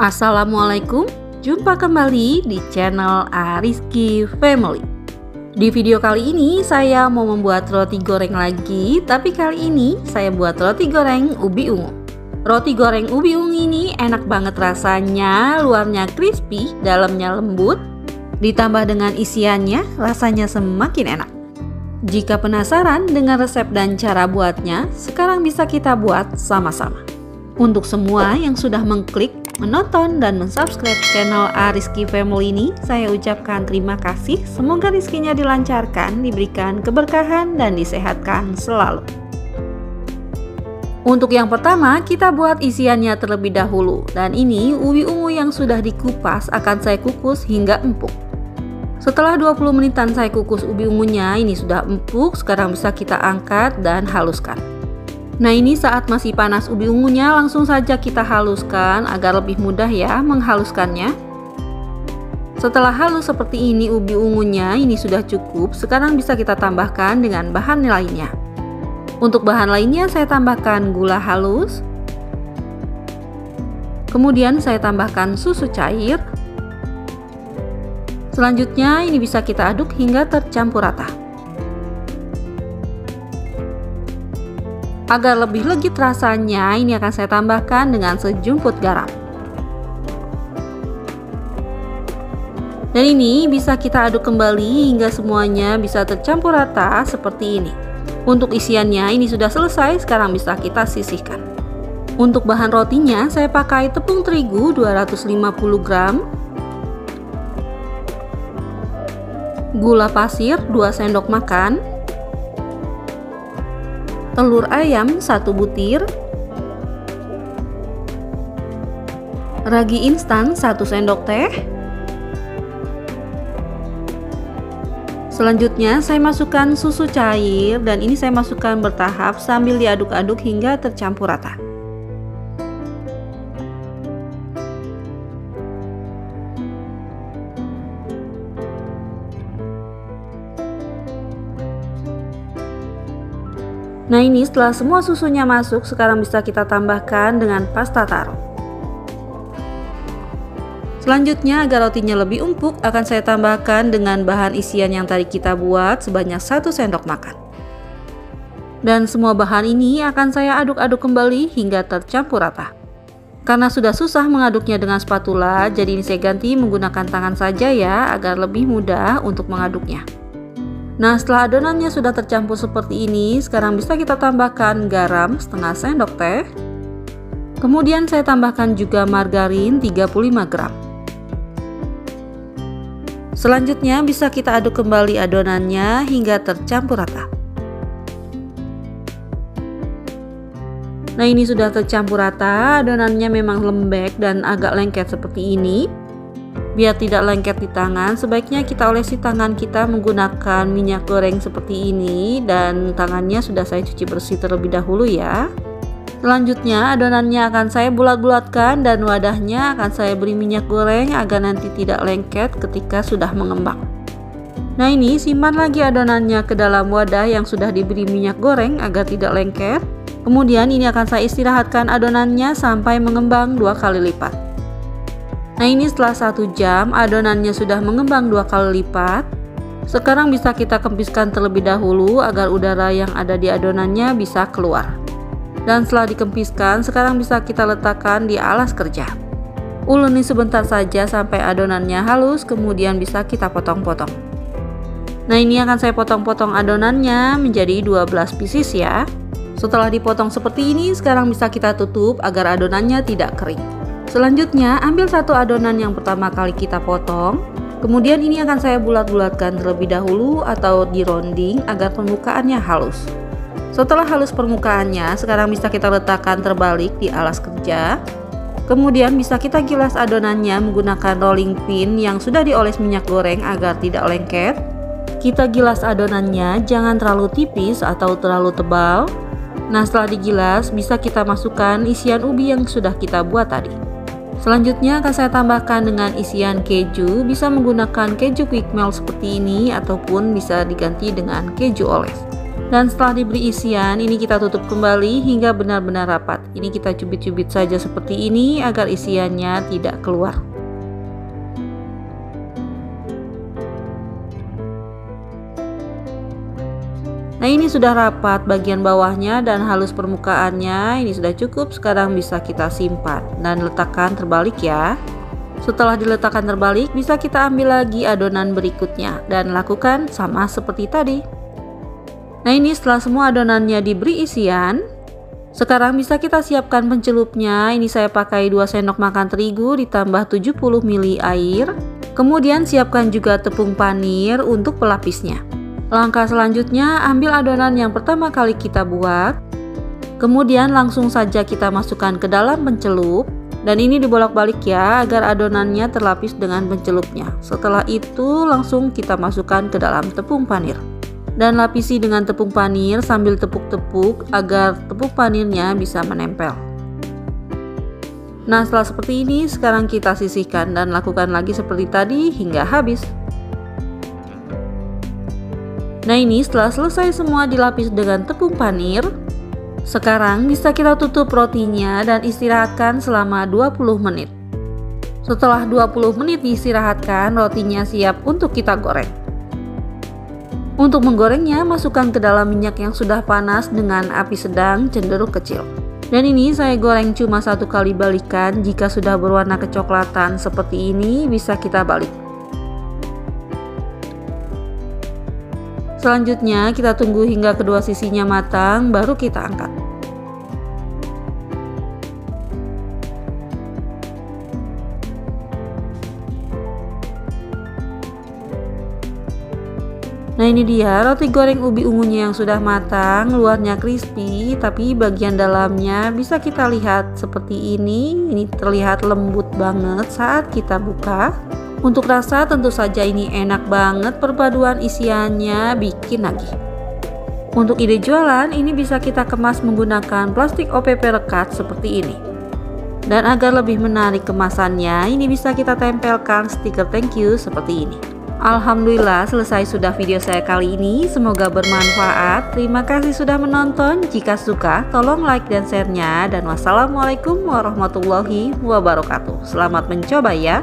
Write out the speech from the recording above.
Assalamualaikum, jumpa kembali di channel Ariski Family. Di video kali ini saya mau membuat roti goreng lagi, tapi kali ini saya buat roti goreng ubi ungu. Roti goreng ubi ungu ini enak banget rasanya, luarnya crispy, dalamnya lembut. Ditambah dengan isiannya, rasanya semakin enak. Jika penasaran dengan resep dan cara buatnya, sekarang bisa kita buat sama-sama. Untuk semua yang sudah mengklik, menonton, dan mensubscribe channel Ariski Family ini, saya ucapkan terima kasih. Semoga rezekinya dilancarkan, diberikan keberkahan, dan disehatkan selalu. Untuk yang pertama, kita buat isiannya terlebih dahulu. Dan ini ubi ungu yang sudah dikupas akan saya kukus hingga empuk. Setelah 20 menitan saya kukus ubi ungunya, ini sudah empuk. Sekarang bisa kita angkat dan haluskan. Nah, ini saat masih panas ubi ungunya, langsung saja kita haluskan agar lebih mudah ya menghaluskannya. Setelah halus seperti ini ubi ungunya, ini sudah cukup. Sekarang bisa kita tambahkan dengan bahan lainnya. Untuk bahan lainnya saya tambahkan gula halus. Kemudian saya tambahkan susu cair. Selanjutnya ini bisa kita aduk hingga tercampur rata. Agar lebih legit rasanya, ini akan saya tambahkan dengan sejumput garam. Dan ini bisa kita aduk kembali hingga semuanya bisa tercampur rata seperti ini. Untuk isiannya ini sudah selesai, sekarang bisa kita sisihkan. Untuk bahan rotinya saya pakai tepung terigu 250 gram, gula pasir 2 sendok makan, telur ayam 1 butir, ragi instan 1 sendok teh. Selanjutnya saya masukkan susu cair, dan ini saya masukkan bertahap sambil diaduk-aduk hingga tercampur rata. Nah, ini setelah semua susunya masuk, sekarang bisa kita tambahkan dengan pasta taro. Selanjutnya, agar rotinya lebih empuk, akan saya tambahkan dengan bahan isian yang tadi kita buat sebanyak 1 sendok makan. Dan semua bahan ini akan saya aduk-aduk kembali hingga tercampur rata. Karena sudah susah mengaduknya dengan spatula, jadi ini saya ganti menggunakan tangan saja ya, agar lebih mudah untuk mengaduknya. Nah, setelah adonannya sudah tercampur seperti ini, sekarang bisa kita tambahkan garam setengah sendok teh. Kemudian saya tambahkan juga margarin 35 gram. Selanjutnya bisa kita aduk kembali adonannya hingga tercampur rata. Nah, ini sudah tercampur rata, adonannya memang lembek dan agak lengket seperti ini. Biar tidak lengket di tangan, sebaiknya kita olesi tangan kita menggunakan minyak goreng seperti ini, dan tangannya sudah saya cuci bersih terlebih dahulu ya. Selanjutnya adonannya akan saya bulat-bulatkan dan wadahnya akan saya beri minyak goreng agar nanti tidak lengket ketika sudah mengembang. Nah, ini simpan lagi adonannya ke dalam wadah yang sudah diberi minyak goreng agar tidak lengket. Kemudian ini akan saya istirahatkan adonannya sampai mengembang 2 kali lipat. Nah, ini setelah 1 jam adonannya sudah mengembang 2 kali lipat. Sekarang bisa kita kempiskan terlebih dahulu agar udara yang ada di adonannya bisa keluar. Dan setelah dikempiskan, sekarang bisa kita letakkan di alas kerja. Uleni sebentar saja sampai adonannya halus, kemudian bisa kita potong-potong. Nah, ini akan saya potong-potong adonannya menjadi 12 pieces ya. Setelah dipotong seperti ini, sekarang bisa kita tutup agar adonannya tidak kering. Selanjutnya, ambil satu adonan yang pertama kali kita potong. Kemudian ini akan saya bulat-bulatkan terlebih dahulu atau dironding agar permukaannya halus. Setelah halus permukaannya, sekarang bisa kita letakkan terbalik di alas kerja. Kemudian bisa kita gilas adonannya menggunakan rolling pin yang sudah dioles minyak goreng agar tidak lengket. Kita gilas adonannya, jangan terlalu tipis atau terlalu tebal. Nah, setelah digilas, bisa kita masukkan isian ubi yang sudah kita buat tadi. Selanjutnya akan saya tambahkan dengan isian keju, bisa menggunakan keju quick melt seperti ini ataupun bisa diganti dengan keju oles. Dan setelah diberi isian, ini kita tutup kembali hingga benar-benar rapat. Ini kita cubit-cubit saja seperti ini agar isiannya tidak keluar. Nah, ini sudah rapat bagian bawahnya dan halus permukaannya. Ini sudah cukup, sekarang bisa kita simpan dan letakkan terbalik ya. Setelah diletakkan terbalik, bisa kita ambil lagi adonan berikutnya dan lakukan sama seperti tadi. Nah, ini setelah semua adonannya diberi isian, sekarang bisa kita siapkan pencelupnya. Ini saya pakai 2 sendok makan terigu ditambah 70 ml air. Kemudian siapkan juga tepung panir untuk pelapisnya. Langkah selanjutnya, ambil adonan yang pertama kali kita buat. Kemudian langsung saja kita masukkan ke dalam pencelup. Dan ini dibolak-balik ya, agar adonannya terlapis dengan pencelupnya. Setelah itu langsung kita masukkan ke dalam tepung panir. Dan lapisi dengan tepung panir sambil tepuk-tepuk agar tepung panirnya bisa menempel. Nah, setelah seperti ini, sekarang kita sisihkan dan lakukan lagi seperti tadi hingga habis. Nah, ini setelah selesai semua dilapis dengan tepung panir, sekarang bisa kita tutup rotinya dan istirahatkan selama 20 menit. Setelah 20 menit diistirahatkan, rotinya siap untuk kita goreng. Untuk menggorengnya, masukkan ke dalam minyak yang sudah panas dengan api sedang cenderung kecil. Dan ini saya goreng cuma 1 kali balikan. Jika sudah berwarna kecoklatan seperti ini, bisa kita balik. Selanjutnya kita tunggu hingga kedua sisinya matang, baru kita angkat. Nah, ini dia roti goreng ubi ungunya yang sudah matang, luarnya crispy tapi bagian dalamnya bisa kita lihat seperti ini. Ini terlihat lembut banget saat kita buka. Untuk rasa tentu saja ini enak banget, perpaduan isiannya bikin nagih. Untuk ide jualan, ini bisa kita kemas menggunakan plastik OPP rekat seperti ini. Dan agar lebih menarik kemasannya, ini bisa kita tempelkan stiker thank you seperti ini. Alhamdulillah, selesai sudah video saya kali ini. Semoga bermanfaat. Terima kasih sudah menonton. Jika suka, tolong like dan share-nya. Dan wassalamualaikum warahmatullahi wabarakatuh. Selamat mencoba ya.